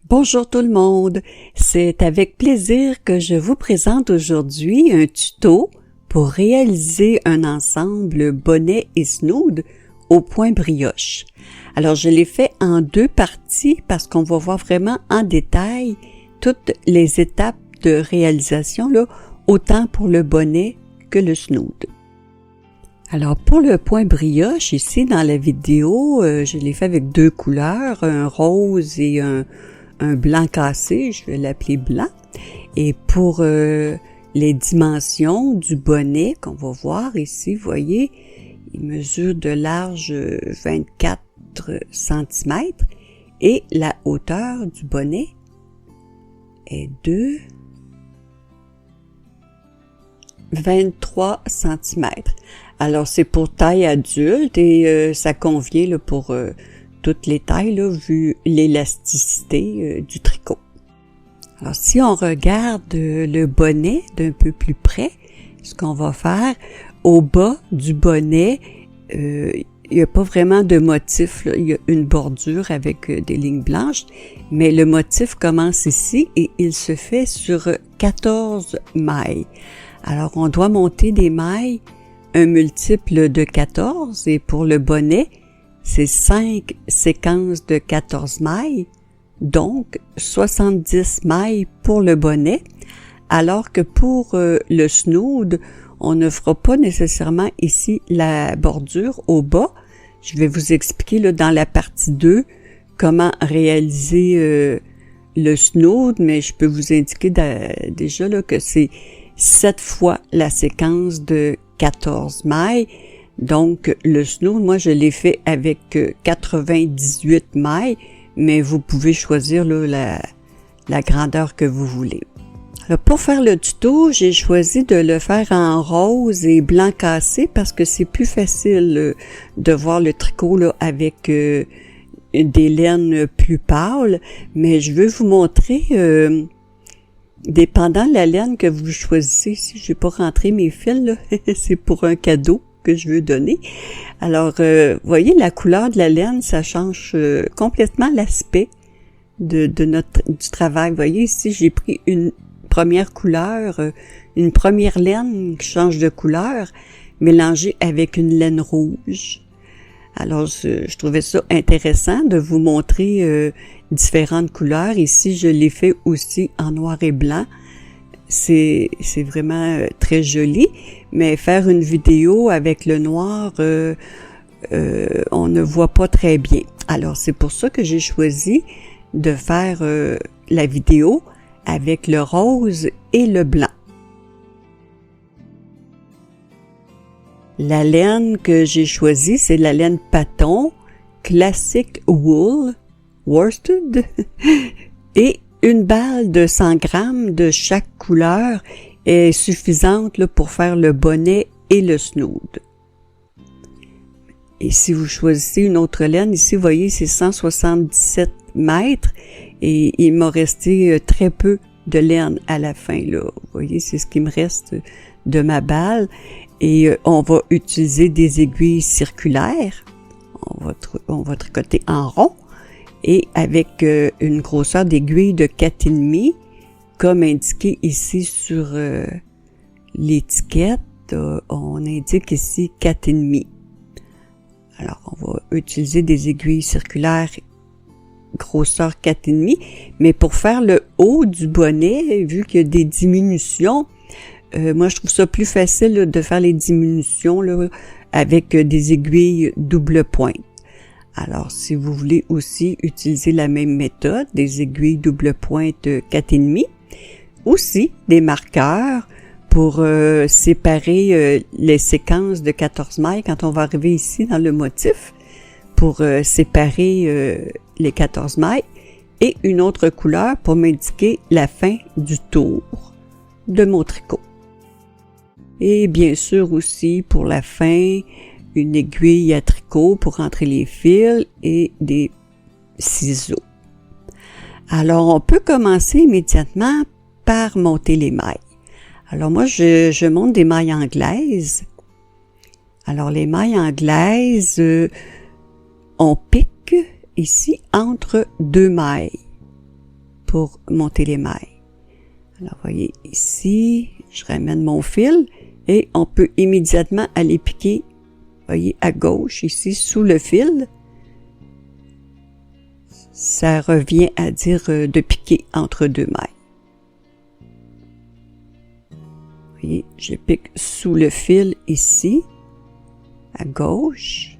Bonjour tout le monde, c'est avec plaisir que je vous présente aujourd'hui un tuto pour réaliser un ensemble bonnet et snood au point brioche. Alors je l'ai fait en deux parties parce qu'on va voir vraiment en détail toutes les étapes de réalisation, là, autant pour le bonnet que le snood. Alors pour le point brioche, ici dans la vidéo, je l'ai fait avec deux couleurs, un rose et un blanc cassé, je vais l'appeler blanc. Et pour les dimensions du bonnet qu'on va voir ici, vous voyez, il mesure de large 24 cm et la hauteur du bonnet est de 23 cm. Alors c'est pour taille adulte et ça convient là, pour toutes les tailles, là, vu l'élasticité du tricot. Alors, si on regarde le bonnet d'un peu plus près, ce qu'on va faire, au bas du bonnet, il n'y a pas vraiment de motif, là. Il y a une bordure avec des lignes blanches, mais le motif commence ici et il se fait sur 14 mailles. Alors, on doit monter des mailles, un multiple de 14, et pour le bonnet, c'est 5 séquences de 14 mailles, donc 70 mailles pour le bonnet, alors que pour le snood, on ne fera pas nécessairement ici la bordure au bas. Je vais vous expliquer là, dans la partie 2 comment réaliser le snood, mais je peux vous indiquer déjà là, que c'est 7 fois la séquence de 14 mailles. Donc, le snood, moi, je l'ai fait avec 98 mailles, mais vous pouvez choisir là, la grandeur que vous voulez. Alors, pour faire le tuto, j'ai choisi de le faire en rose et blanc cassé parce que c'est plus facile de voir le tricot là, avec des laines plus pâles, mais je veux vous montrer, dépendant de la laine que vous choisissez, ici, je n'ai pas rentré mes fils, là, c'est pour un cadeau que je veux donner. Alors, voyez, la couleur de la laine, ça change complètement l'aspect du travail. Vous voyez, ici, j'ai pris une première couleur, une première laine qui change de couleur, mélangée avec une laine rouge. Alors, je trouvais ça intéressant de vous montrer différentes couleurs. Ici, je l'ai fait aussi en noir et blanc. C'est vraiment très joli, mais faire une vidéo avec le noir, on ne voit pas très bien. Alors, c'est pour ça que j'ai choisi de faire la vidéo avec le rose et le blanc. La laine que j'ai choisie, c'est la laine Paton Classic Wool Worsted et une balle de 100 grammes de chaque couleur est suffisante là, pour faire le bonnet et le snood. Et si vous choisissez une autre laine, ici, vous voyez, c'est 177 mètres et il m'a resté très peu de laine à la fin. Là. Vous voyez, c'est ce qui me reste de ma balle. Et on va utiliser des aiguilles circulaires. On va tricoter en rond. Et avec une grosseur d'aiguille de 4,5, comme indiqué ici sur l'étiquette, on indique ici 4,5. Alors, on va utiliser des aiguilles circulaires grosseur 4,5, mais pour faire le haut du bonnet, vu qu'il y a des diminutions, moi je trouve ça plus facile là, de faire les diminutions là, avec des aiguilles double pointe. Alors, si vous voulez aussi utiliser la même méthode, des aiguilles double pointe 4,5, aussi des marqueurs pour séparer les séquences de 14 mailles quand on va arriver ici dans le motif, pour séparer les 14 mailles, et une autre couleur pour m'indiquer la fin du tour de mon tricot. Et bien sûr aussi pour la fin, une aiguille à tricot pour rentrer les fils et des ciseaux. Alors, on peut commencer immédiatement par monter les mailles. Alors, moi, je monte des mailles anglaises. Alors, les mailles anglaises, on pique ici entre deux mailles. pour monter les mailles. Alors, voyez ici, je ramène mon fil et on peut immédiatement aller piquer, voyez, à gauche, ici, sous le fil. Ça revient à dire de piquer entre deux mailles. Voyez, je pique sous le fil ici, à gauche.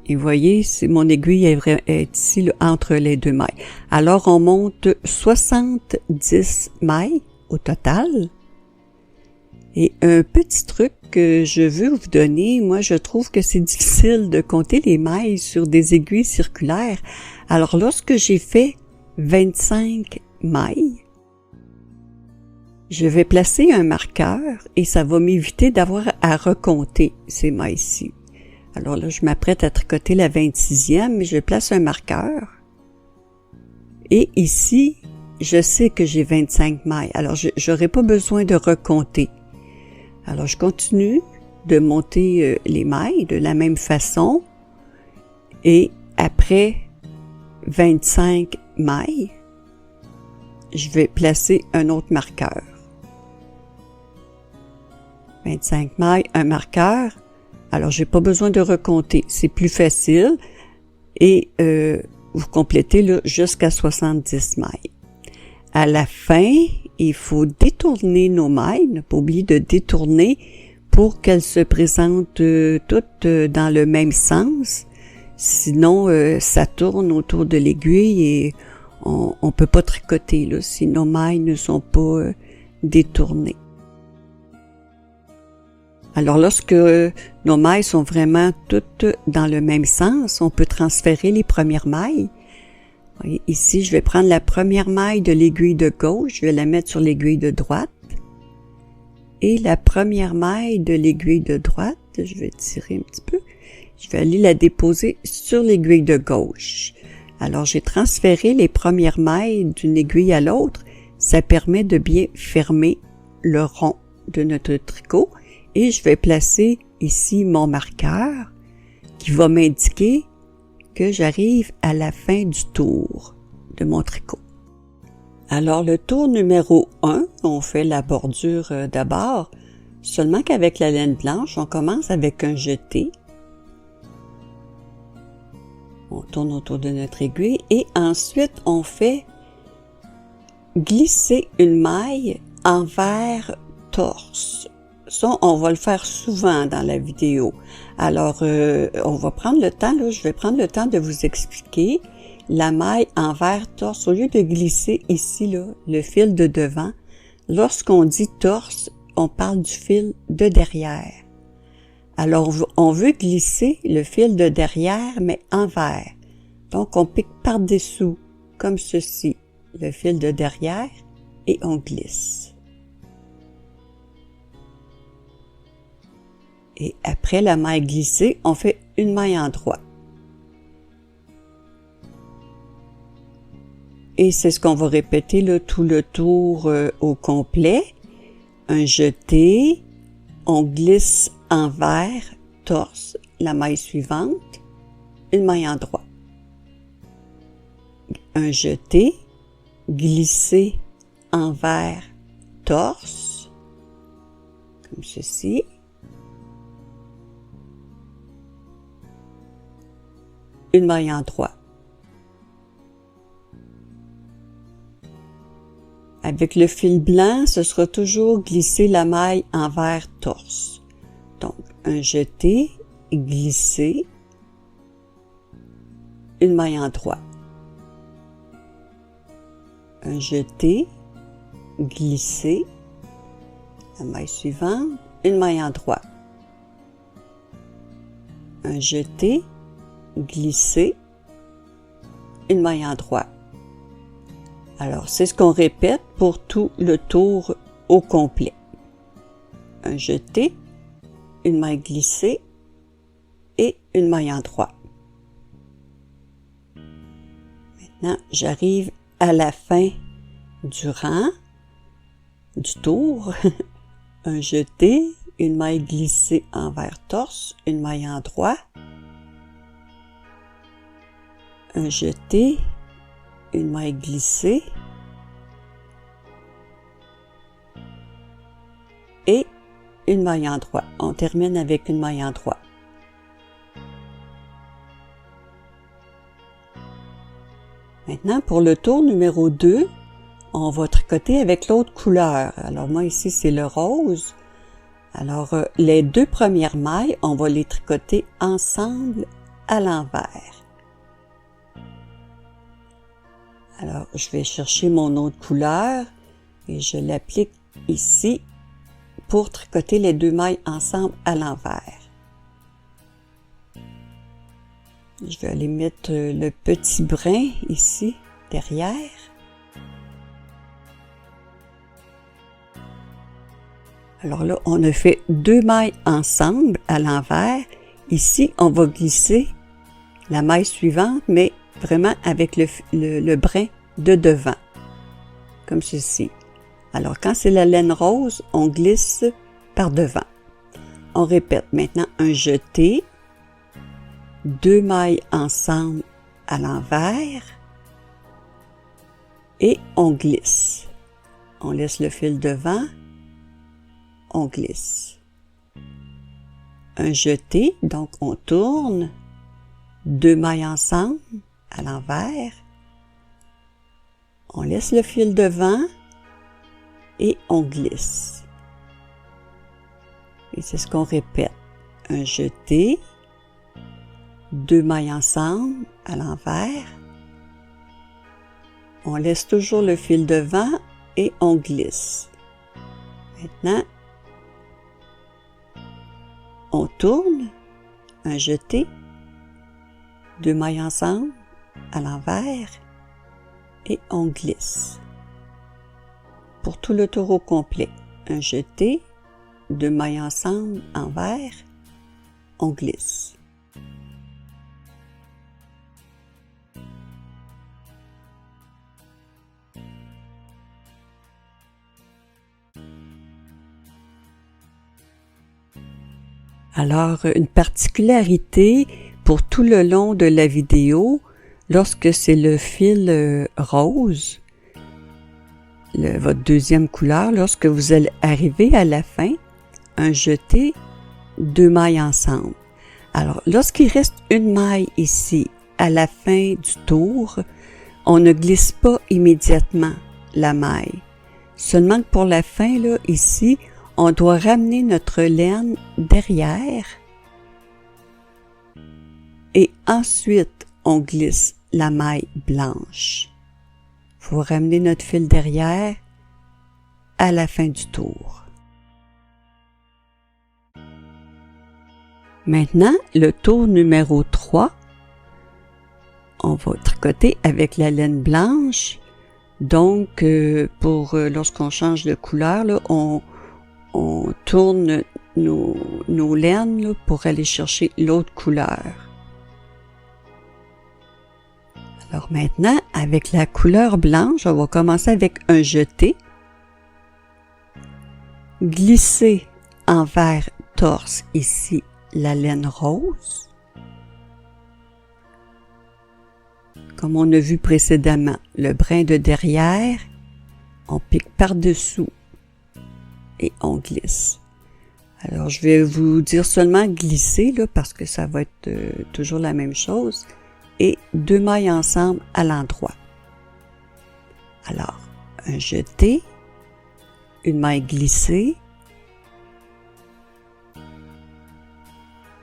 Et voyez, c'est mon aiguille est ici là, entre les deux mailles. Alors, on monte 70 mailles au total. Et un petit truc que je veux vous donner, moi je trouve que c'est difficile de compter les mailles sur des aiguilles circulaires. Alors lorsque j'ai fait 25 mailles, je vais placer un marqueur et ça va m'éviter d'avoir à recompter ces mailles-ci. Alors là, je m'apprête à tricoter la 26e, je place un marqueur. Et ici, je sais que j'ai 25 mailles. Alors, je n'aurai pas besoin de recompter. Alors, je continue de monter les mailles de la même façon. Et après 25 mailles, je vais placer un autre marqueur. 25 mailles, un marqueur. Alors, j'ai pas besoin de recompter. C'est plus facile. Et vous complétez là, jusqu'à 70 mailles. À la fin, il faut détourner nos mailles. Ne pas oublier de détourner pour qu'elles se présentent toutes dans le même sens. Sinon, ça tourne autour de l'aiguille et on peut pas tricoter là, si nos mailles ne sont pas détournées. Alors, lorsque nos mailles sont vraiment toutes dans le même sens, on peut transférer les premières mailles. Voyez, ici, je vais prendre la première maille de l'aiguille de gauche, je vais la mettre sur l'aiguille de droite. Et la première maille de l'aiguille de droite, je vais tirer un petit peu, je vais aller la déposer sur l'aiguille de gauche. Alors, j'ai transféré les premières mailles d'une aiguille à l'autre. Ça permet de bien fermer le rond de notre tricot. Et je vais placer ici mon marqueur qui va m'indiquer que j'arrive à la fin du tour de mon tricot. Alors le tour numéro 1, on fait la bordure d'abord, seulement qu'avec la laine blanche, on commence avec un jeté. On tourne autour de notre aiguille et ensuite on fait glisser une maille envers torse. Ça, on va le faire souvent dans la vidéo. Alors, on va prendre le temps, là, je vais prendre le temps de vous expliquer la maille envers torse. Au lieu de glisser ici, là, le fil de devant, lorsqu'on dit torse, on parle du fil de derrière. Alors, on veut glisser le fil de derrière, mais envers. Donc, on pique par-dessous, comme ceci, le fil de derrière, et on glisse. Et après la maille glissée, on fait une maille en droit. Et c'est ce qu'on va répéter là, tout le tour au complet. Un jeté, on glisse envers, torse, la maille suivante, une maille en droit. Un jeté, glisser envers, torse, comme ceci. Une maille en droit. Avec le fil blanc, ce sera toujours glisser la maille envers torse. Donc, un jeté, glisser, une maille en droit. Un jeté, glisser, la maille suivante, une maille en droit. Un jeté, glisser, une maille en droit. Alors, c'est ce qu'on répète pour tout le tour au complet. Un jeté, une maille glissée et une maille en droit. Maintenant, j'arrive à la fin du rang, du tour. Un jeté, une maille glissée envers torse, une maille en droit, un jeté, une maille glissée et une maille en droit. On termine avec une maille en droit. Maintenant, pour le tour numéro 2, on va tricoter avec l'autre couleur. Alors moi ici, c'est le rose. Alors, les 2 premières mailles, on va les tricoter ensemble à l'envers. Alors, je vais chercher mon autre couleur et je l'applique ici pour tricoter les 2 mailles ensemble à l'envers. Je vais aller mettre le petit brin ici, derrière. Alors là, on a fait 2 mailles ensemble à l'envers. Ici, on va glisser la maille suivante, mais vraiment avec le brin de devant, comme ceci. Alors, quand c'est la laine rose, on glisse par devant. On répète maintenant un jeté, 2 mailles ensemble à l'envers et on glisse. On laisse le fil devant, on glisse. Un jeté, donc on tourne, 2 mailles ensemble à l'envers, on laisse le fil devant et on glisse. Et c'est ce qu'on répète. Un jeté, 2 mailles ensemble à l'envers, on laisse toujours le fil devant et on glisse. Maintenant, on tourne, un jeté, 2 mailles ensemble à l'envers et on glisse. Pour tout le tour au complet, un jeté, 2 mailles ensemble envers, on glisse. Alors, une particularité pour tout le long de la vidéo, lorsque c'est le fil rose, votre deuxième couleur, lorsque vous allez arriver à la fin, un jeté, 2 mailles ensemble. Alors, lorsqu'il reste une maille ici, à la fin du tour, on ne glisse pas immédiatement la maille. Seulement que pour la fin, là, ici, on doit ramener notre laine derrière et ensuite on glisse la maille blanche. Il faut ramener notre fil derrière à la fin du tour. Maintenant, le tour numéro 3, on va tricoter avec la laine blanche. Donc, lorsqu'on change de couleur, là, on tourne nos laines là, pour aller chercher l'autre couleur. Alors maintenant, avec la couleur blanche, on va commencer avec un jeté, glisser envers torse ici la laine rose, comme on a vu précédemment, le brin de derrière, on pique par-dessous et on glisse. Alors, je vais vous dire seulement glisser, là, parce que ça va être toujours la même chose. Et 2 mailles ensemble à l'endroit. Alors, un jeté, une maille glissée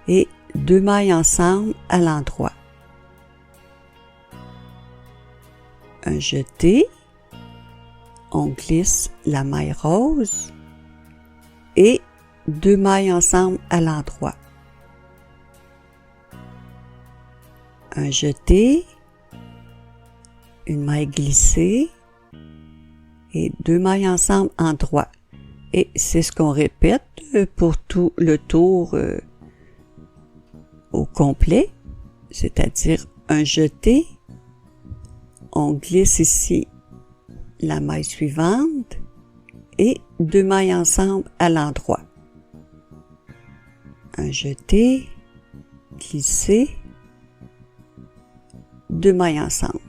et 2 mailles ensemble à l'endroit. Un jeté, on glisse la maille rose et 2 mailles ensemble à l'endroit. Un jeté, une maille glissée et 2 mailles ensemble en droit. Et c'est ce qu'on répète pour tout le tour au complet, c'est-à-dire un jeté, on glisse ici la maille suivante et 2 mailles ensemble à l'endroit. un jeté, glisser, 2 mailles ensemble.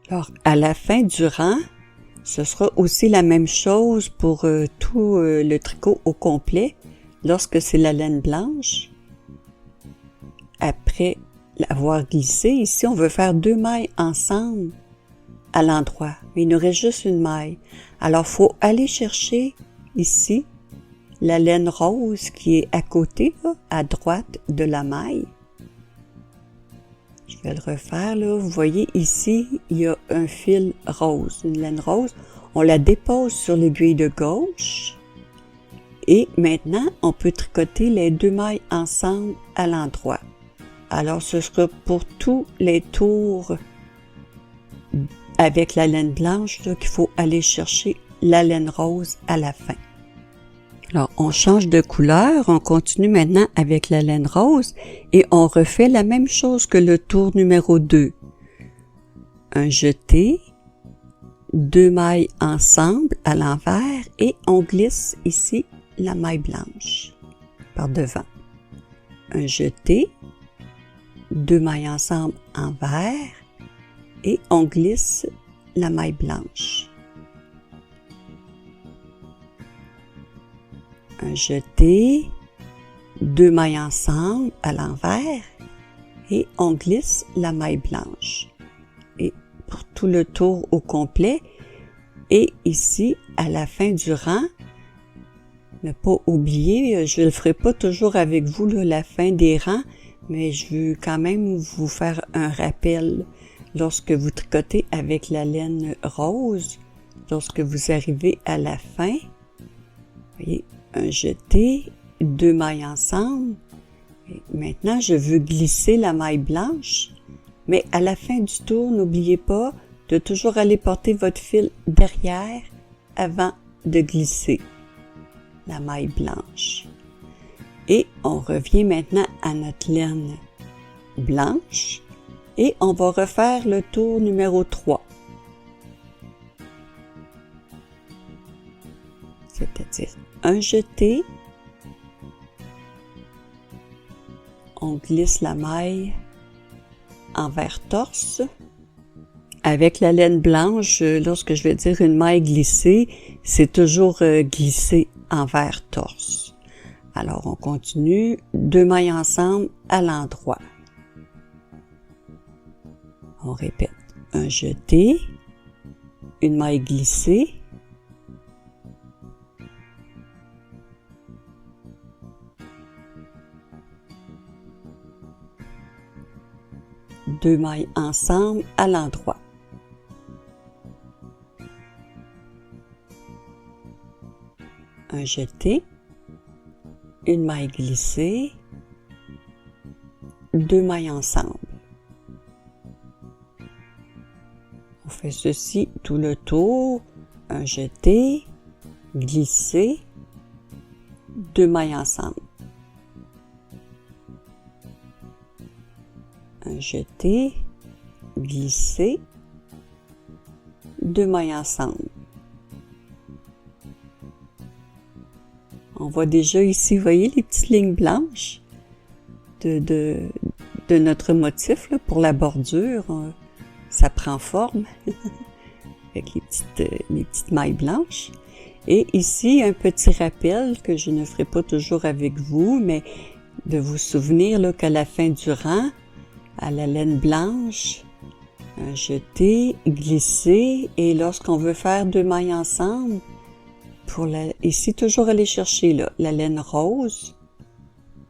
Alors, à la fin du rang, ce sera aussi la même chose pour tout le tricot au complet. Lorsque c'est la laine blanche, après l'avoir glissé, ici on veut faire 2 mailles ensemble à l'endroit, mais il nous reste juste une maille. Alors, faut aller chercher ici la laine rose qui est à côté, là, à droite de la maille. Je vais le refaire, là. Vous voyez ici, il y a un fil rose, une laine rose. On la dépose sur l'aiguille de gauche. Et maintenant, on peut tricoter les 2 mailles ensemble à l'endroit. Alors, ce sera pour tous les tours avec la laine blanche qu'il faut aller chercher la laine rose à la fin. Alors, on change de couleur, on continue maintenant avec la laine rose et on refait la même chose que le tour numéro 2. Un jeté, 2 mailles ensemble à l'envers et on glisse ici la maille blanche par devant. Un jeté, 2 mailles ensemble envers et on glisse la maille blanche. Un jeté, 2 mailles ensemble à l'envers et on glisse la maille blanche. Et pour tout le tour au complet, et ici, à la fin du rang, ne pas oublier, je ne le ferai pas toujours avec vous, là, la fin des rangs, mais je veux quand même vous faire un rappel. Lorsque vous tricotez avec la laine rose, lorsque vous arrivez à la fin, vous voyez, un jeté, 2 mailles ensemble. Et maintenant, je veux glisser la maille blanche, mais à la fin du tour, n'oubliez pas de toujours aller porter votre fil derrière avant de glisser la maille blanche. Et on revient maintenant à notre laine blanche et on va refaire le tour numéro 3. C'est-à-dire un jeté, on glisse la maille envers torse. Avec la laine blanche, lorsque je vais dire une maille glissée, c'est toujours glissé envers torse. Alors on continue, 2 mailles ensemble à l'endroit. On répète, un jeté, une maille glissée, deux mailles ensemble à l'endroit. Un jeté, une maille glissée, 2 mailles ensemble. On fait ceci tout le tour, un jeté, glissé, 2 mailles ensemble. Un jeté, glissé, 2 mailles ensemble. On voit déjà ici, vous voyez les petites lignes blanches de notre motif là, pour la bordure. Ça prend forme avec les petites mailles blanches. Et ici, un petit rappel que je ne ferai pas toujours avec vous, mais de vous souvenir là, qu'à la fin du rang, à la laine blanche, un jeté, glisser, et lorsqu'on veut faire 2 mailles ensemble, ici toujours aller chercher là, la laine rose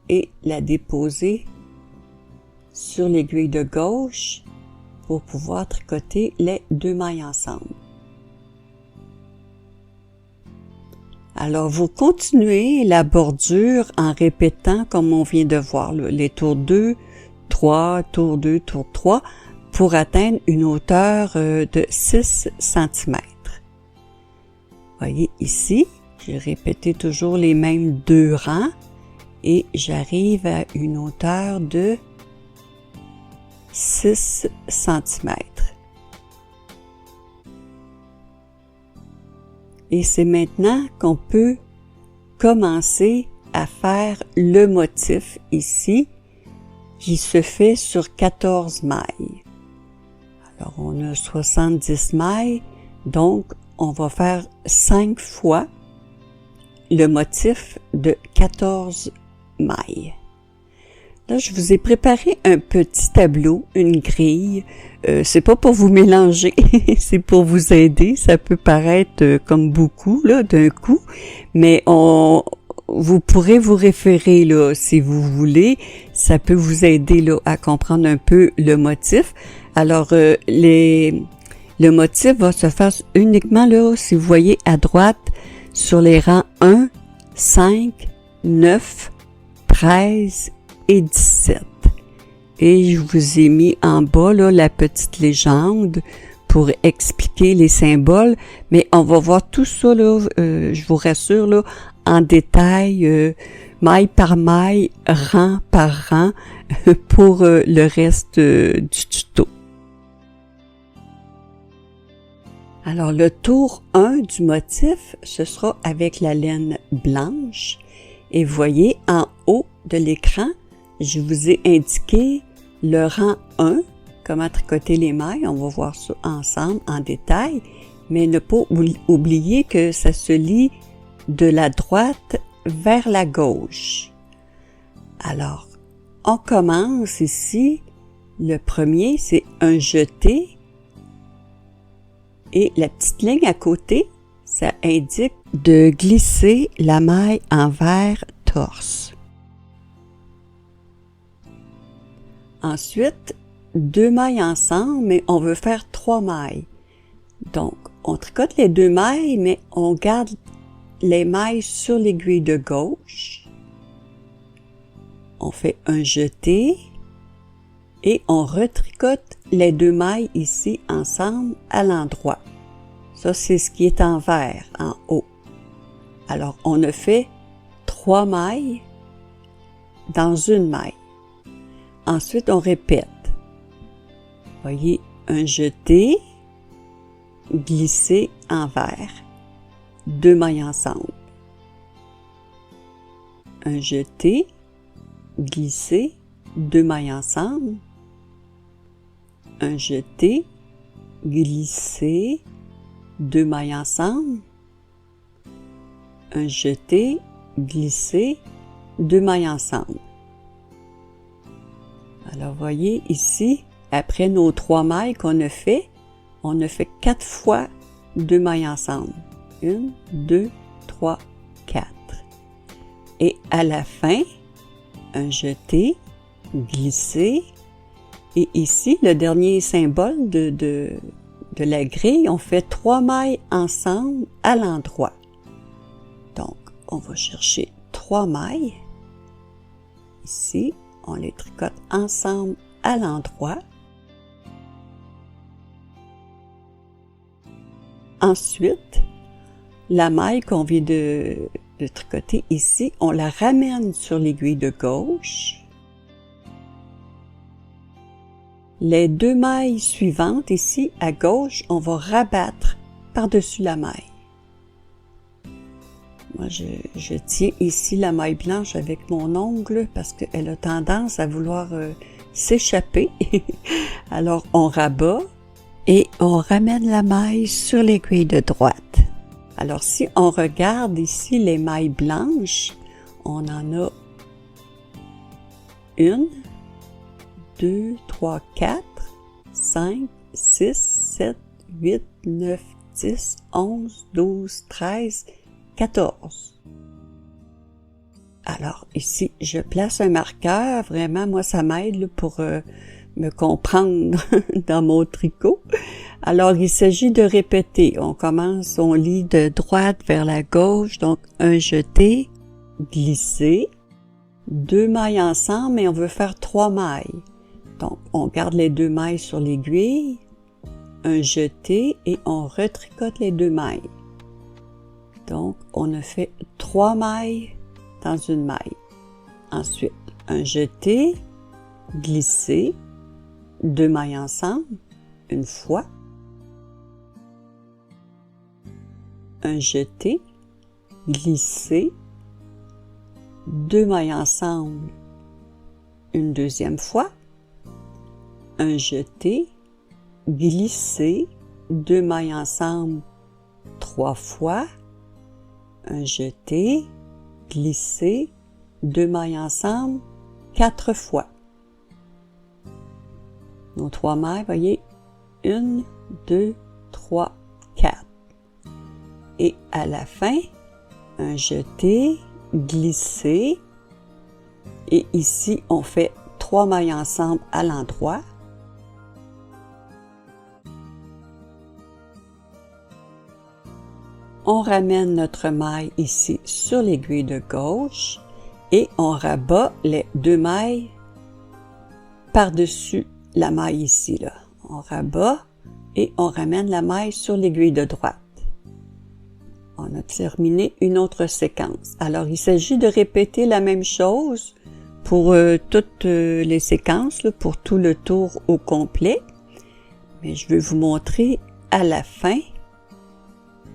et la déposer sur l'aiguille de gauche pour pouvoir tricoter les 2 mailles ensemble. Alors, vous continuez la bordure en répétant, comme on vient de voir, là, les tours 2, 3, tour 2, tour 3, pour atteindre une hauteur de 6 cm. Voyez ici, j'ai répété toujours les mêmes 2 rangs et j'arrive à une hauteur de 6 cm. Et c'est maintenant qu'on peut commencer à faire le motif ici qui se fait sur 14 mailles. Alors on a 70 mailles, donc on va faire 5 fois le motif de 14 mailles. Là, je vous ai préparé un petit tableau, une grille. C'est pas pour vous mélanger, c'est pour vous aider. Ça peut paraître comme beaucoup là d'un coup, mais vous pourrez vous référer là si vous voulez. Ça peut vous aider là à comprendre un peu le motif. Alors le motif va se faire uniquement là, si vous voyez à droite, sur les rangs 1, 5, 9, 13 et 17. Et je vous ai mis en bas là la petite légende pour expliquer les symboles, mais on va voir tout ça là, je vous rassure là, en détail, maille par maille, rang par rang, pour le reste du tuto. Alors le tour 1 du motif, ce sera avec la laine blanche. Et voyez en haut de l'écran, je vous ai indiqué le rang 1, comment tricoter les mailles. On va voir ça ensemble en détail, mais ne pas oublier que ça se lit de la droite vers la gauche. Alors, on commence ici. Le premier, c'est un jeté. Et la petite ligne à côté, ça indique de glisser la maille envers torse. Ensuite, 2 mailles ensemble, mais on veut faire 3 mailles. Donc, on tricote les 2 mailles, mais on garde les mailles sur l'aiguille de gauche. On fait un jeté et on retricote les 2 mailles ici ensemble à l'endroit. Ça, c'est ce qui est en vert, en haut. Alors, on a fait 3 mailles dans une maille. Ensuite, on répète. Voyez, un jeté, glisser envers, 2 mailles ensemble. Un jeté, glisser, 2 mailles ensemble. Un jeté, glisser, 2 mailles ensemble. Un jeté, glisser, 2 mailles ensemble. Alors, voyez ici, après nos 3 mailles qu'on a fait, on a fait 4 fois 2 mailles ensemble. 1, 2, 3, 4. Et à la fin, un jeté, glisser, et ici, le dernier symbole de la grille, on fait 3 mailles ensemble à l'endroit. Donc, on va chercher 3 mailles. Ici, on les tricote ensemble à l'endroit. Ensuite, la maille qu'on vient de tricoter ici, on la ramène sur l'aiguille de gauche. Les 2 mailles suivantes ici à gauche, on va rabattre par-dessus la maille. Moi, je tiens ici la maille blanche avec mon ongle parce qu'elle a tendance à vouloir s'échapper. Alors, on rabat et on ramène la maille sur l'aiguille de droite. Alors, si on regarde ici les mailles blanches, on en a 1, 2, 3, 4, 5, 6, 7, 8, 9, 10, 11, 12, 13, 14. Alors, ici, je place un marqueur. Vraiment, moi, ça m'aide pour me comprendre dans mon tricot. Alors, il s'agit de répéter. On commence, on lit de droite vers la gauche. Donc, un jeté, glisser, 2 mailles ensemble, mais on veut faire 3 mailles. Donc, on garde les 2 mailles sur l'aiguille, un jeté et on retricote les 2 mailles. Donc, on a fait 3 mailles dans une maille. Ensuite, un jeté, glissé, 2 mailles ensemble, une fois. Un jeté, glissé, 2 mailles ensemble, une deuxième fois. Un jeté, glissé, 2 mailles ensemble, 3 fois. Un jeté, glissé, 2 mailles ensemble, 4 fois. Nos 3 mailles, voyez, 1, 2, 3, 4. Et à la fin, un jeté, glissé, et ici, on fait 3 mailles ensemble à l'endroit. On ramène notre maille ici sur l'aiguille de gauche et on rabat les 2 mailles par-dessus la maille ici, là. On rabat et on ramène la maille sur l'aiguille de droite. On a terminé une autre séquence. Alors, il s'agit de répéter la même chose pour toutes les séquences, là, pour tout le tour au complet. Mais je vais vous montrer à la fin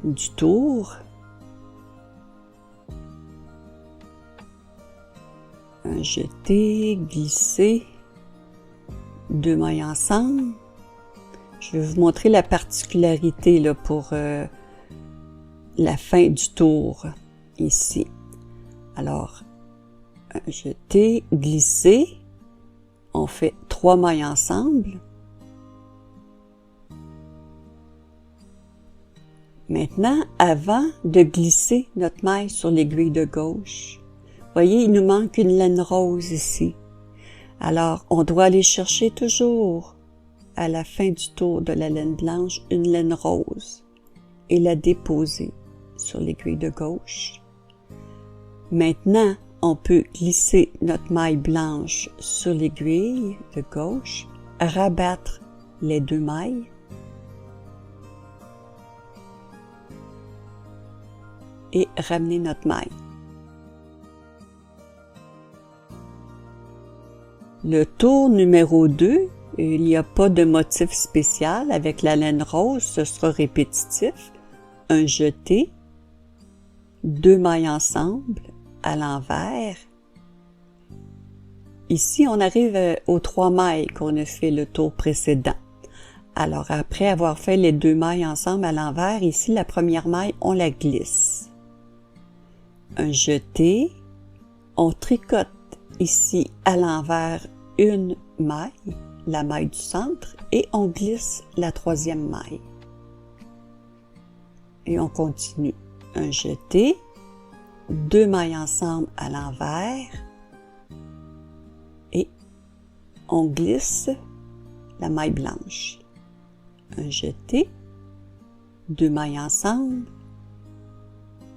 du tour. Un jeté, glissé, 2 mailles ensemble. Je vais vous montrer la particularité là, pour la fin du tour, ici. Alors, un jeté, glissé, on fait 3 mailles ensemble. Maintenant, avant de glisser notre maille sur l'aiguille de gauche, voyez, il nous manque une laine rose ici. Alors, on doit aller chercher toujours, à la fin du tour de la laine blanche, une laine rose et la déposer sur l'aiguille de gauche. Maintenant, on peut glisser notre maille blanche sur l'aiguille de gauche, rabattre les 2 mailles, et ramener notre maille. Le tour numéro 2, il n'y a pas de motif spécial. Avec la laine rose, ce sera répétitif. Un jeté, 2 mailles ensemble, à l'envers. Ici, on arrive aux 3 mailles qu'on a fait le tour précédent. Alors, après avoir fait les 2 mailles ensemble à l'envers, ici, la première maille, on la glisse. Un jeté, on tricote ici à l'envers une maille, la maille du centre, et on glisse la 3e maille. Et on continue. Un jeté, 2 mailles ensemble à l'envers, et on glisse la maille blanche. Un jeté, 2 mailles ensemble,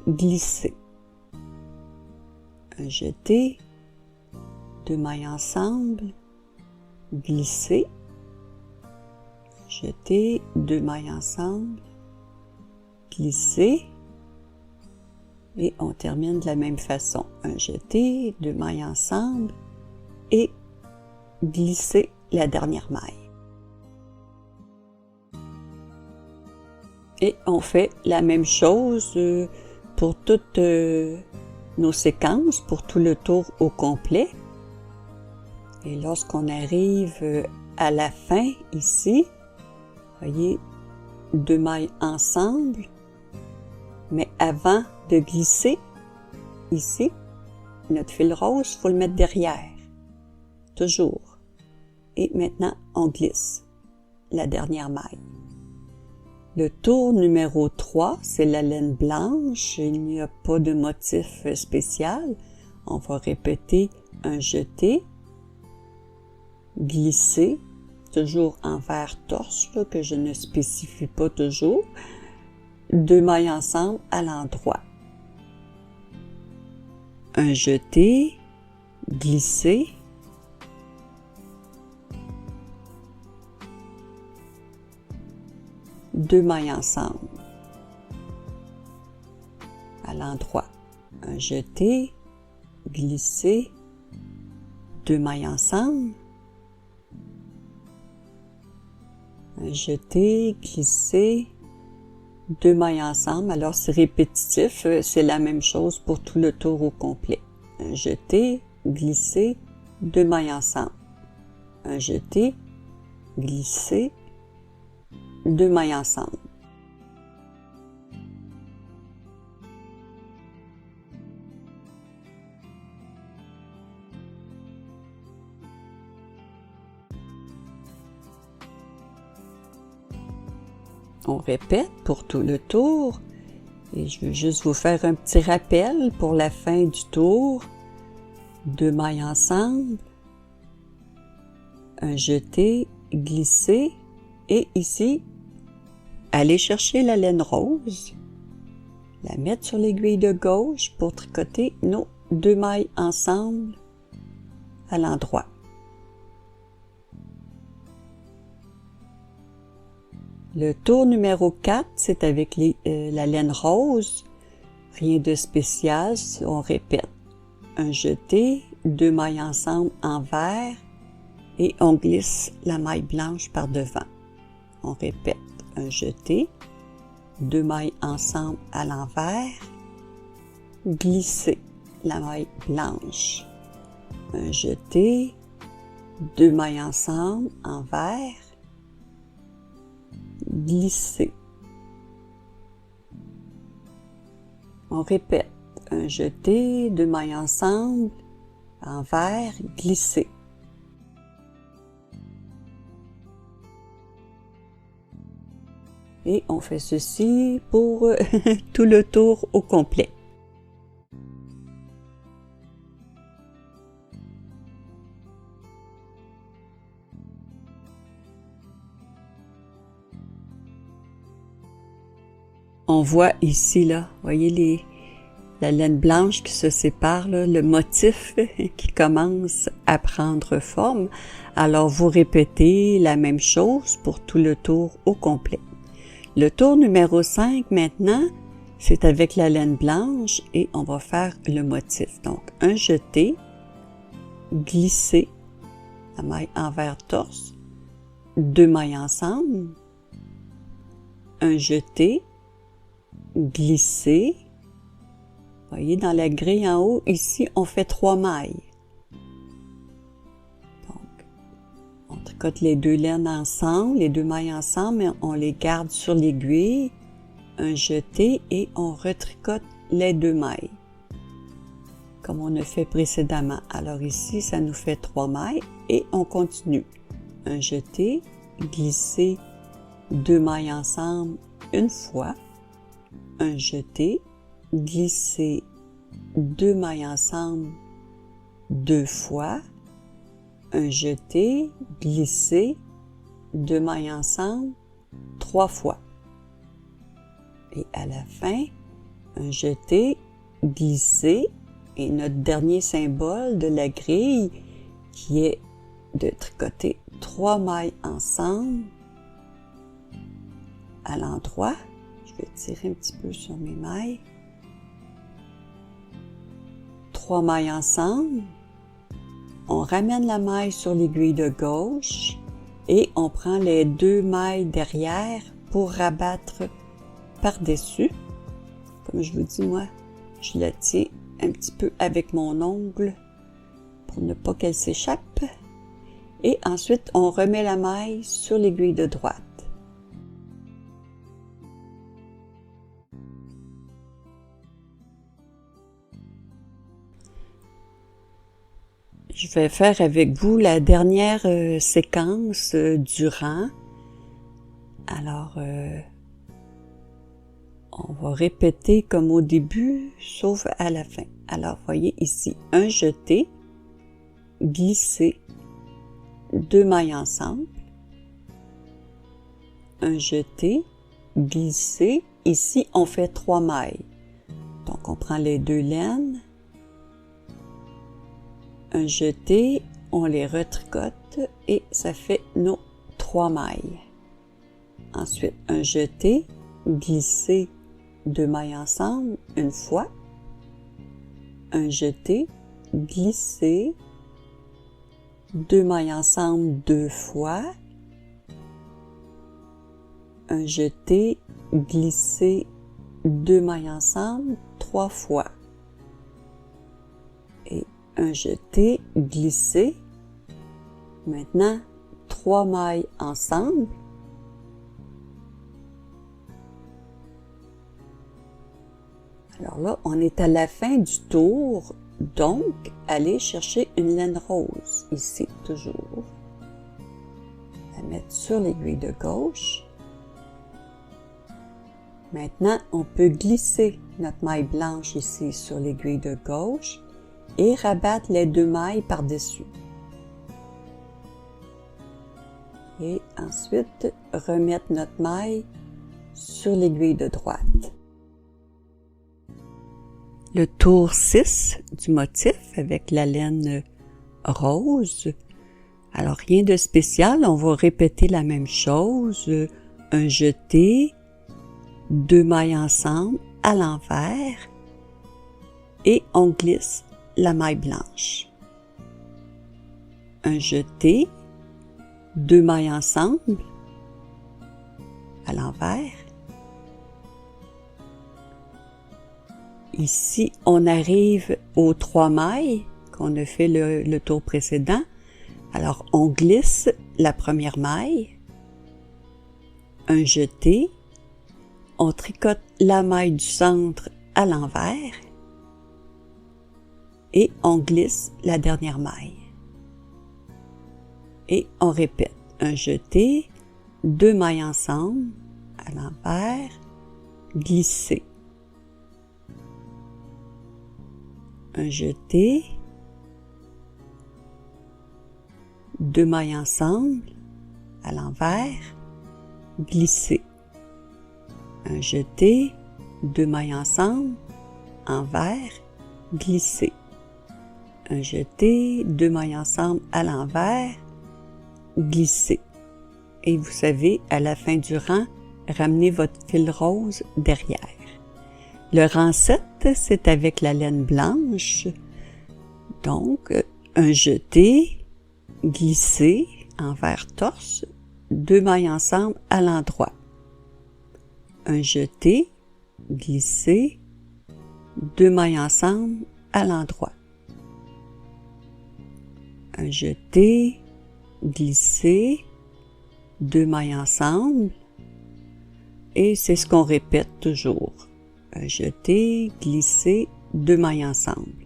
glisser. Un jeté, 2 mailles ensemble, glisser, jeter, 2 mailles ensemble, glisser, et on termine de la même façon. Un jeté, 2 mailles ensemble, et glisser la dernière maille. Et on fait la même chose pour toutes nos séquences, pour tout le tour au complet. Et lorsqu'on arrive à la fin, ici, voyez, 2 mailles ensemble, mais avant de glisser, ici, notre fil rose, il faut le mettre derrière, toujours. Et maintenant, on glisse la dernière maille. Le tour numéro 3, c'est la laine blanche. Il n'y a pas de motif spécial. On va répéter un jeté, glisser, toujours envers torse, là, que je ne spécifie pas toujours. 2 mailles ensemble à l'endroit. Un jeté, glisser, deux mailles ensemble. à l'endroit. Un jeté, glisser, 2 mailles ensemble. Un jeté, glisser, 2 mailles ensemble. Alors c'est répétitif, c'est la même chose pour tout le tour au complet. Un jeté, glisser, 2 mailles ensemble. Un jeté, glisser, 2 mailles ensemble. On répète pour tout le tour et je veux juste vous faire un petit rappel pour la fin du tour. 2 mailles ensemble, un jeté, glisser et ici, aller chercher la laine rose, la mettre sur l'aiguille de gauche pour tricoter nos 2 mailles ensemble à l'endroit. Le tour numéro 4, c'est avec la laine rose. Rien de spécial, on répète. Un jeté, 2 mailles ensemble en vert et on glisse la maille blanche par devant. On répète. Un jeté, 2 mailles ensemble à l'envers, glisser la maille blanche. Un jeté, 2 mailles ensemble en vert, glisser. On répète. Un jeté, 2 mailles ensemble, en vert, glisser. Et on fait ceci pour tout le tour au complet. On voit ici, là, voyez la laine blanche qui se sépare, là, le motif qui commence à prendre forme. Alors, vous répétez la même chose pour tout le tour au complet. Le tour numéro 5, maintenant, c'est avec la laine blanche et on va faire le motif. Donc, un jeté, glisser, la maille envers torse, 2 mailles ensemble, un jeté, glisser. Voyez, dans la grille en haut, ici, on fait 3 mailles. Donc, on tricote les 2 laines ensemble, les 2 mailles ensemble, mais on les garde sur l'aiguille, un jeté et on retricote les 2 mailles, comme on a fait précédemment. Alors ici, ça nous fait 3 mailles et on continue. Un jeté, glisser, 2 mailles ensemble une fois, un jeté, glisser 2 mailles ensemble 2 fois, un jeté, glisser 2 mailles ensemble 3 fois. Et à la fin, un jeté, glisser et notre dernier symbole de la grille qui est de tricoter 3 mailles ensemble à l'endroit. Je vais tirer un petit peu sur mes mailles. 3 mailles ensemble, on ramène la maille sur l'aiguille de gauche et on prend les 2 mailles derrière pour rabattre par-dessus. Comme je vous dis, moi, je la tiens un petit peu avec mon ongle pour ne pas qu'elle s'échappe. Et ensuite, on remet la maille sur l'aiguille de droite. Je vais faire avec vous la dernière séquence du rang. Alors, on va répéter comme au début, sauf à la fin. Alors, voyez ici, un jeté, glisser, 2 mailles ensemble, un jeté, glisser. Ici, on fait 3 mailles. Donc, on prend les 2 laines, un jeté, on les retricote et ça fait nos 3 mailles. Ensuite, un jeté, glisser, 2 mailles ensemble une fois, un jeté, glisser, 2 mailles ensemble 2 fois, un jeté, glisser, 2 mailles ensemble 3 fois et un jeté, glisser. Maintenant 3 mailles ensemble, alors là on est à la fin du tour, donc allez chercher une laine rose ici toujours, la mettre sur l'aiguille de gauche. Maintenant on peut glisser notre maille blanche ici sur l'aiguille de gauche et rabattre les 2 mailles par-dessus. Et ensuite remettre notre maille sur l'aiguille de droite. Le tour 6 du motif avec la laine rose. Alors rien de spécial, on va répéter la même chose, un jeté, 2 mailles ensemble à l'envers et on glisse la maille blanche. Un jeté, 2 mailles ensemble à l'envers. Ici, on arrive aux 3 mailles qu'on a fait le tour précédent. Alors, on glisse la première maille, un jeté, on tricote la maille du centre à l'envers et on glisse la dernière maille. Et on répète, un jeté, 2 mailles ensemble, à l'envers, glisser. Un jeté, 2 mailles ensemble, à l'envers, glisser. Un jeté, 2 mailles ensemble, envers, glisser. Un jeté, 2 mailles ensemble à l'envers, glisser. Et vous savez, à la fin du rang, ramenez votre fil rose derrière. Le rang 7, c'est avec la laine blanche. Donc, un jeté, glisser, envers torse, 2 mailles ensemble à l'endroit. Un jeté, glisser, 2 mailles ensemble à l'endroit. Un jeté, glisser, 2 mailles ensemble et c'est ce qu'on répète toujours. Un jeté, glisser, 2 mailles ensemble.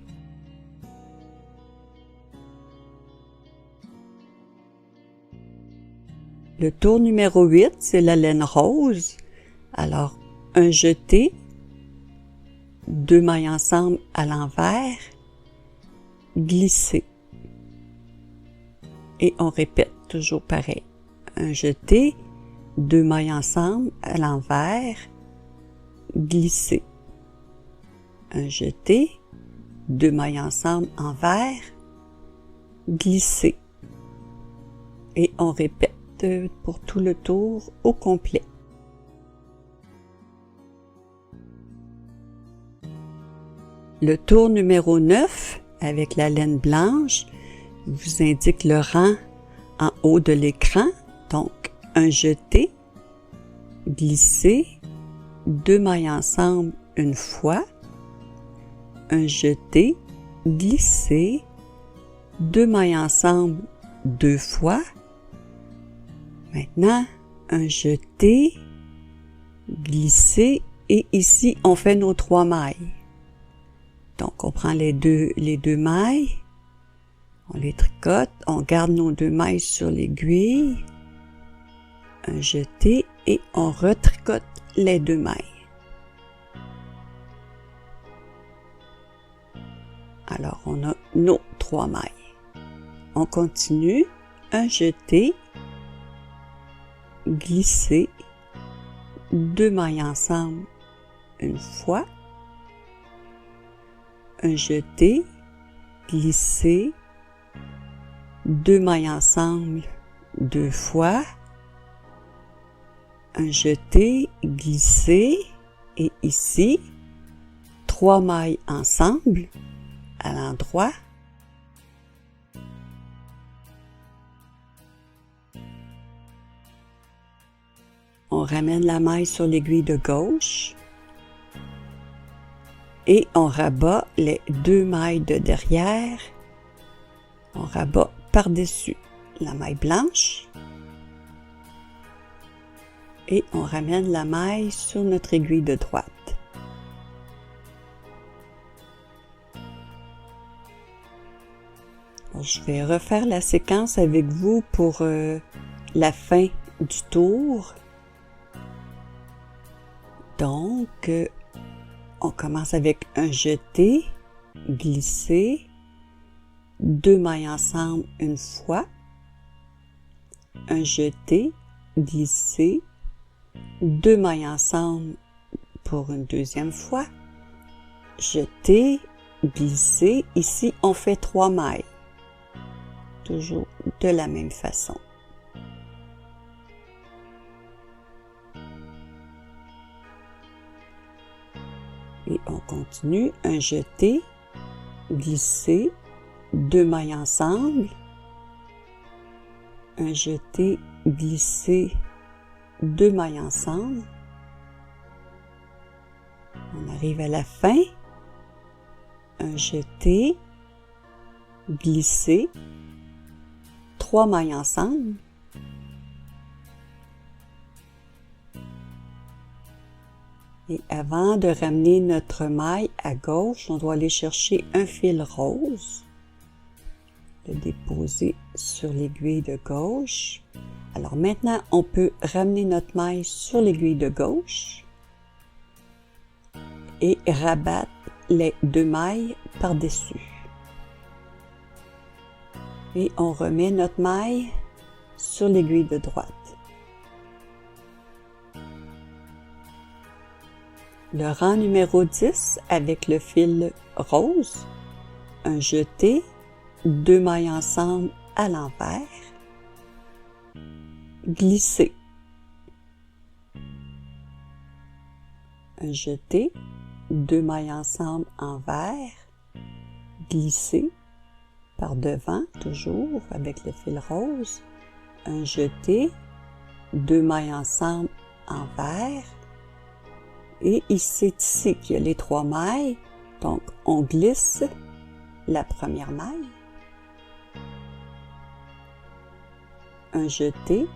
Le tour numéro 8, c'est la laine rose. Alors, un jeté, 2 mailles ensemble à l'envers, glisser. Et on répète toujours pareil. Un jeté, 2 mailles ensemble à l'envers, glisser. Un jeté, 2 mailles ensemble envers, glisser. Et on répète pour tout le tour au complet. Le tour numéro 9, avec la laine blanche, vous indique le rang en haut de l'écran. Donc, un jeté, glisser, 2 mailles ensemble une fois, un jeté, glisser, 2 mailles ensemble 2 fois. Maintenant, un jeté, glisser et ici, on fait nos 3 mailles. Donc, on prend les deux mailles, on les tricote, on garde nos 2 mailles sur l'aiguille, un jeté et on retricote les 2 mailles. Alors, on a nos 3 mailles. On continue, un jeté, glisser, 2 mailles ensemble une fois, un jeté, glisser, 2 mailles ensemble 2 fois, un jeté, glisser Et ici, 3 mailles ensemble à l'endroit. On ramène la maille sur l'aiguille de gauche et on rabat les 2 mailles de derrière. On rabat par-dessus la maille blanche et on ramène la maille sur notre aiguille de droite. Alors, je vais refaire la séquence avec vous pour la fin du tour. Donc, on commence avec un jeté, glisser, 2 mailles ensemble une fois, un jeté, glisser, 2 mailles ensemble pour une deuxième fois, jeter, glisser. Ici, on fait 3 mailles, toujours de la même façon. Et on continue, un jeté, glisser, 2 mailles ensemble, un jeté, glisser, 2 mailles ensemble. On arrive à la fin, un jeté, glisser, 3 mailles ensemble. Et avant de ramener notre maille à gauche, on doit aller chercher un fil rose, le déposer sur l'aiguille de gauche. Alors maintenant, on peut ramener notre maille sur l'aiguille de gauche et rabattre les 2 mailles par-dessus. Et on remet notre maille sur l'aiguille de droite. Le rang numéro 10 avec le fil rose, un jeté, 2 mailles ensemble à l'envers, glisser, un jeté, 2 mailles ensemble envers, glisser, par devant toujours avec le fil rose, un jeté, 2 mailles ensemble envers. Et c'est ici qu'il y a les 3 mailles, donc on glisse la première maille, un jeté,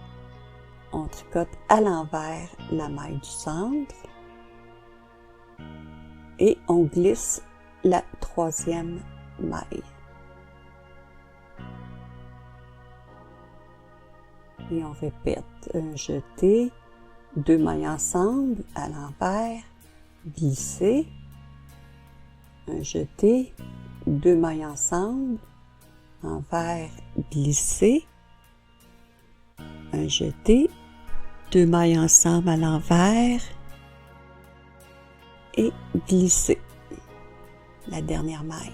on tricote à l'envers la maille du centre et on glisse la 3e maille. Et on répète, un jeté, 2 mailles ensemble à l'envers, glisser, un jeté, 2 mailles ensemble, envers, glisser, un jeté, 2 mailles ensemble à l'envers et glisser la dernière maille.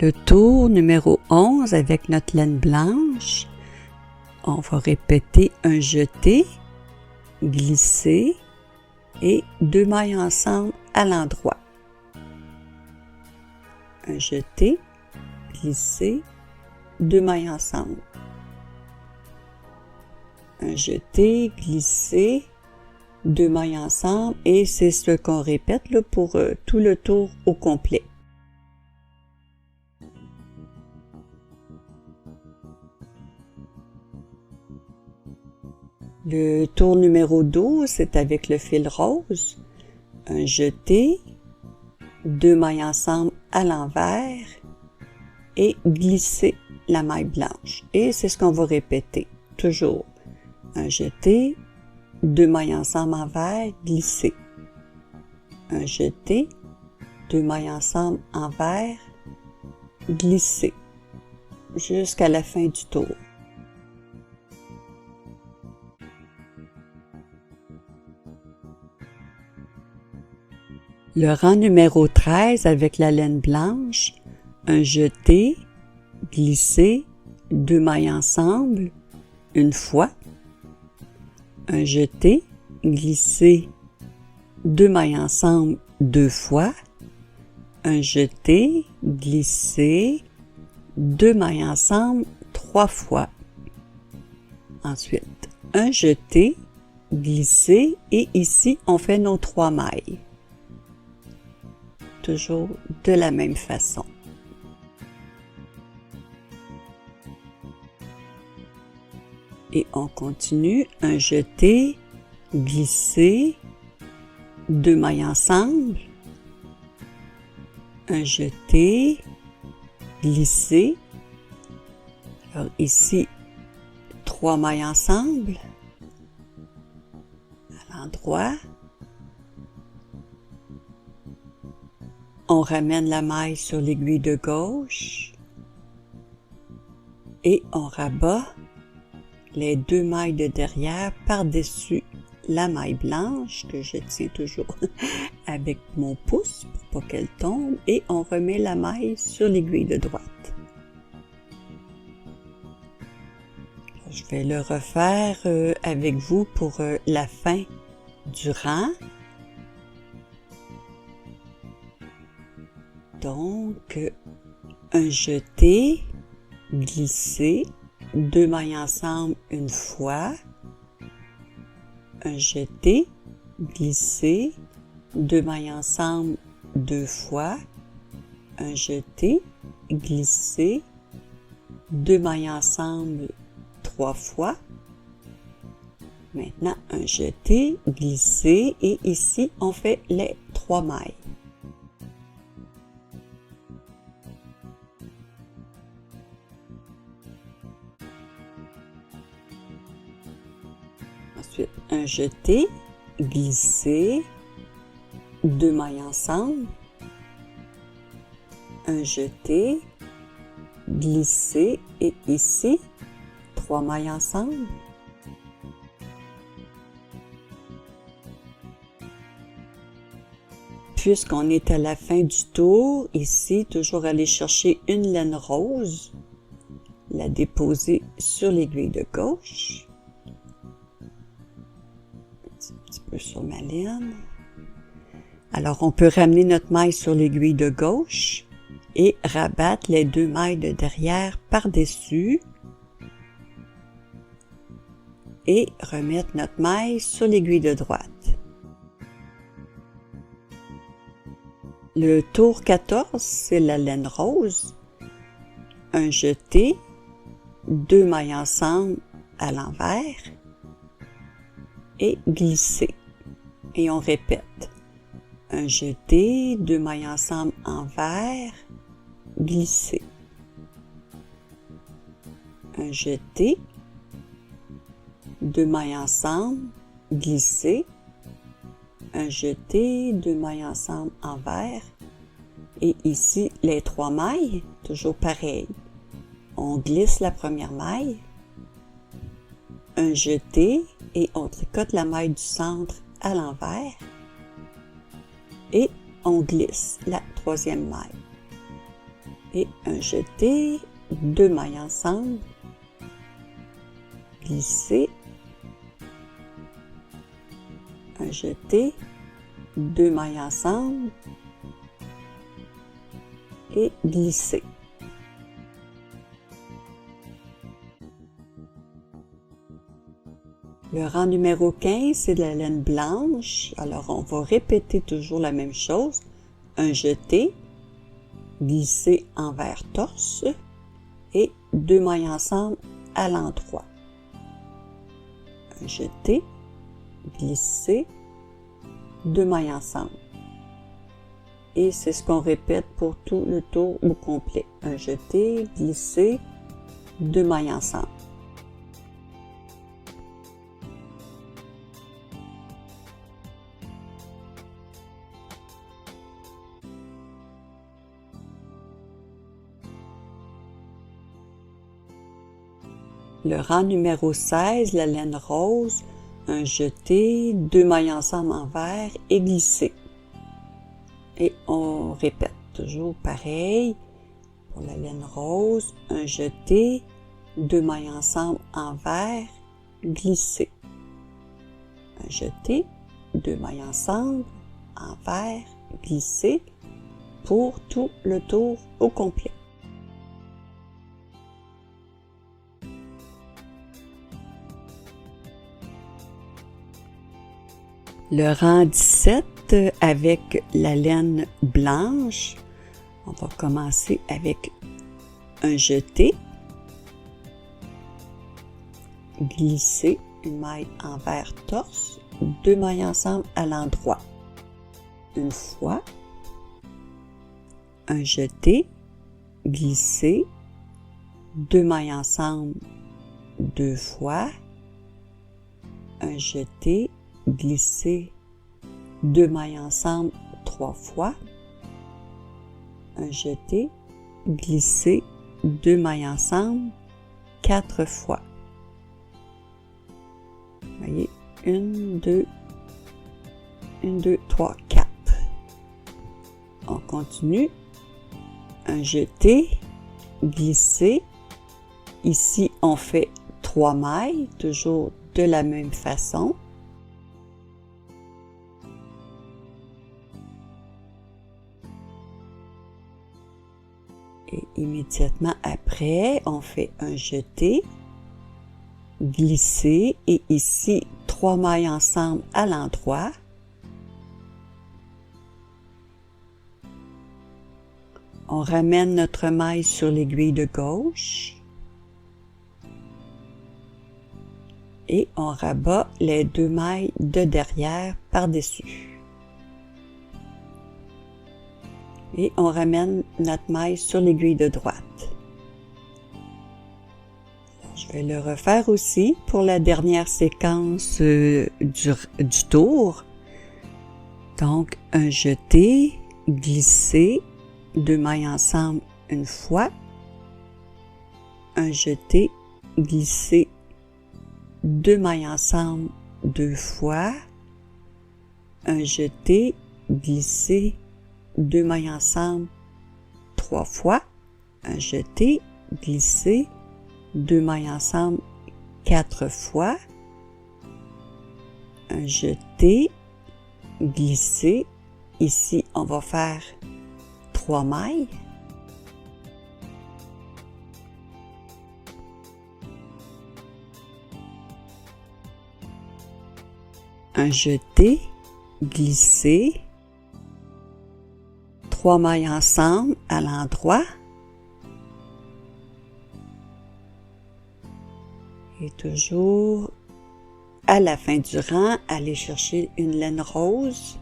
Le tour numéro 11 avec notre laine blanche. On va répéter un jeté, glisser et 2 mailles ensemble à l'endroit. Un jeté, glisser, 2 mailles ensemble. Un jeté, glisser, 2 mailles ensemble et c'est ce qu'on répète là, pour tout le tour au complet. Le tour numéro 12, c'est avec le fil rose, un jeté, 2 mailles ensemble à l'envers et glisser la maille blanche. Et c'est ce qu'on va répéter, toujours. Un jeté, 2 mailles ensemble envers, glisser. Un jeté, 2 mailles ensemble envers, glisser. Jusqu'à la fin du tour. Le rang numéro 13 avec la laine blanche, un jeté, glisser, 2 mailles ensemble, une fois, un jeté, glisser 2 mailles ensemble 2 fois, un jeté, glisser, 2 mailles ensemble 3 fois. Ensuite, un jeté, glisser et ici on fait nos 3 mailles. Toujours de la même façon. Et on continue, un jeté, glisser, 2 mailles ensemble, un jeté, glisser. Alors ici, 3 mailles ensemble, à l'endroit. On ramène la maille sur l'aiguille de gauche et on rabat les 2 mailles de derrière par-dessus la maille blanche que je tiens toujours avec mon pouce pour pas qu'elle tombe et on remet la maille sur l'aiguille de droite. Je vais le refaire avec vous pour la fin du rang. Donc, un jeté, glisser, 2 mailles ensemble une fois, un jeté, glisser, 2 mailles ensemble 2 fois, un jeté, glisser, 2 mailles ensemble 3 fois. Maintenant, un jeté, glisser et ici on fait les 3 mailles. Ensuite, un jeté, glisser, 2 mailles ensemble, un jeté, glisser et ici, 3 mailles ensemble. Puisqu'on est à la fin du tour, ici, toujours aller chercher une laine rose, la déposer sur l'aiguille de gauche. Un petit peu sur ma laine. Alors, on peut ramener notre maille sur l'aiguille de gauche et rabattre les 2 mailles de derrière par-dessus et remettre notre maille sur l'aiguille de droite. Le tour 14, c'est la laine rose. Un jeté, 2 mailles ensemble à l'envers et glisser. Et on répète. Un jeté, 2 mailles ensemble envers, glisser. Un jeté, 2 mailles ensemble, glisser. Un jeté, 2 mailles ensemble envers et ici les 3 mailles, toujours pareil. On glisse la première maille, un jeté et on tricote la maille du centre à l'envers et on glisse la 3e maille et un jeté, 2 mailles ensemble, glisser, un jeté, 2 mailles ensemble et glisser. Le rang numéro 15, c'est de la laine blanche. Alors, on va répéter toujours la même chose. Un jeté, glisser envers torse et 2 mailles ensemble à l'endroit. Un jeté, glisser, 2 mailles ensemble. Et c'est ce qu'on répète pour tout le tour au complet. Un jeté, glisser, 2 mailles ensemble. Le rang numéro 16, la laine rose, un jeté, 2 mailles ensemble envers et glisser. Et on répète toujours pareil. Pour la laine rose, un jeté, 2 mailles ensemble envers, glisser. un jeté, 2 mailles ensemble, envers, glisser pour tout le tour au complet. Le rang 17 avec la laine blanche, on va commencer avec un jeté, glisser une maille envers torse, 2 mailles ensemble à l'endroit. Une fois, un jeté, glisser, 2 mailles ensemble 2 fois, un jeté, glisser, 2 mailles ensemble 3 fois, un jeté, glisser, 2 mailles ensemble 4 fois. Vous voyez, 1, 2, 3, 4. On continue. Un jeté, glisser. Ici, on fait 3 mailles, toujours de la même façon. Et immédiatement après, on fait un jeté, glisser et ici 3 mailles ensemble à l'endroit. On ramène notre maille sur l'aiguille de gauche et on rabat les 2 mailles de derrière par-dessus. Et on ramène notre maille sur l'aiguille de droite. Je vais le refaire aussi pour la dernière séquence du tour. Donc, un jeté, glisser, 2 mailles ensemble une fois, un jeté, glisser, 2 mailles ensemble 2 fois, un jeté, glisser, 2 mailles ensemble 3 fois, un jeté, glisser, 2 mailles ensemble 4 fois, un jeté, glisser, ici on va faire 3 mailles, un jeté, glisser, 3 mailles ensemble à l'endroit et toujours à la fin du rang, aller chercher une laine rose.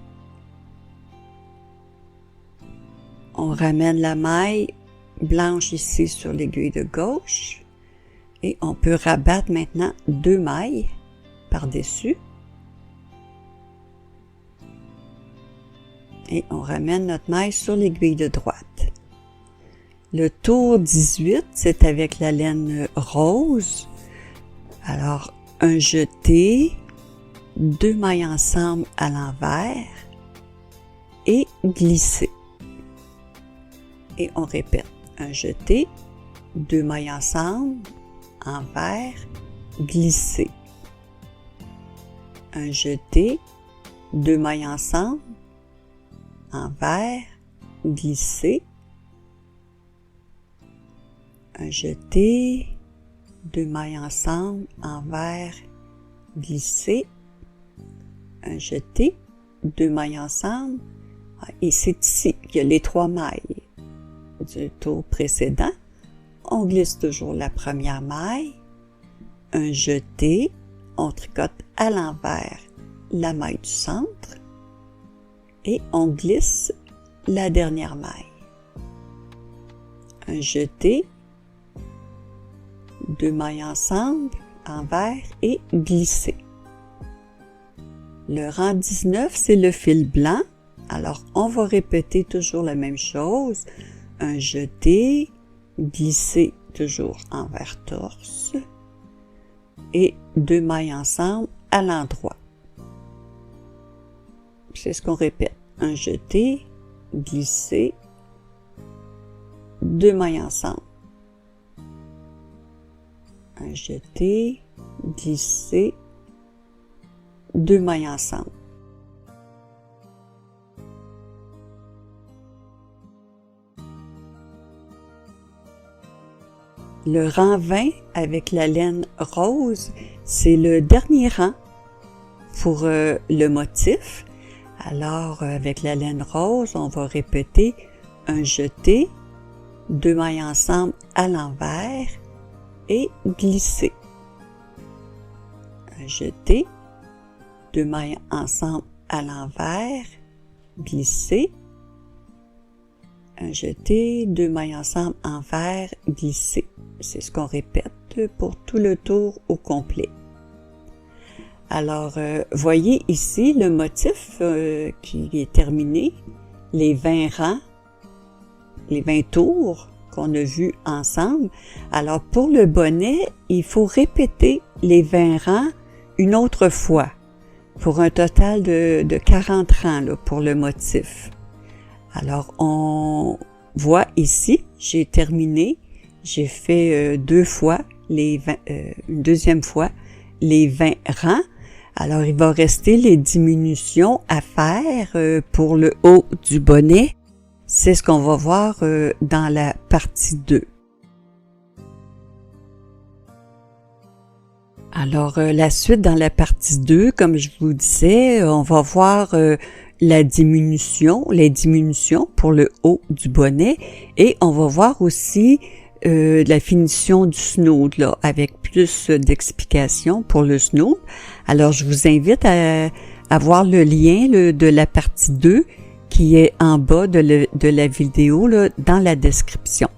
On ramène la maille blanche ici sur l'aiguille de gauche et on peut rabattre maintenant 2 mailles par-dessus. Et on ramène notre maille sur l'aiguille de droite. Le tour 18, c'est avec la laine rose. Alors, un jeté, 2 mailles ensemble à l'envers et glisser. Et on répète, un jeté, 2 mailles ensemble, envers, glisser. Un jeté, 2 mailles ensemble, envers, glisser, un jeté, 2 mailles ensemble, envers, glisser, un jeté, 2 mailles ensemble, et c'est ici qu'il y a les 3 mailles du tour précédent. On glisse toujours la première maille, un jeté, on tricote à l'envers la maille du centre, et on glisse la dernière maille. Un jeté, 2 mailles ensemble, envers et glisser. Le rang 19, c'est le fil blanc. Alors, on va répéter toujours la même chose. Un jeté, glisser toujours envers torse et 2 mailles ensemble à l'endroit. C'est ce qu'on répète. Un jeté, glisser, 2 mailles ensemble. Un jeté, glisser, 2 mailles ensemble. Le rang 20 avec la laine rose, c'est le dernier rang pour le motif. Alors, avec la laine rose, on va répéter un jeté, 2 mailles ensemble à l'envers et glisser. Un jeté, 2 mailles ensemble à l'envers, glisser. Un jeté, 2 mailles ensemble envers, glisser. C'est ce qu'on répète pour tout le tour au complet. Alors, voyez ici le motif qui est terminé, les 20 rangs, les 20 tours qu'on a vus ensemble. Alors, pour le bonnet, il faut répéter les 20 rangs une autre fois, pour un total de 40 rangs là, pour le motif. Alors, on voit ici, j'ai terminé, j'ai fait une deuxième fois les 20 rangs. Alors, il va rester les diminutions à faire pour le haut du bonnet. C'est ce qu'on va voir dans la partie 2. Alors, la suite dans la partie 2, comme je vous disais, on va voir les diminutions pour le haut du bonnet et on va voir aussi la finition du snood là, avec plus d'explications pour le snood. Alors, je vous invite à voir le lien de la partie 2 qui est en bas de la vidéo là, dans la description.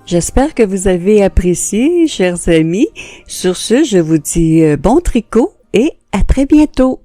J'espère que vous avez apprécié, chers amis. Sur ce, je vous dis bon tricot et à très bientôt.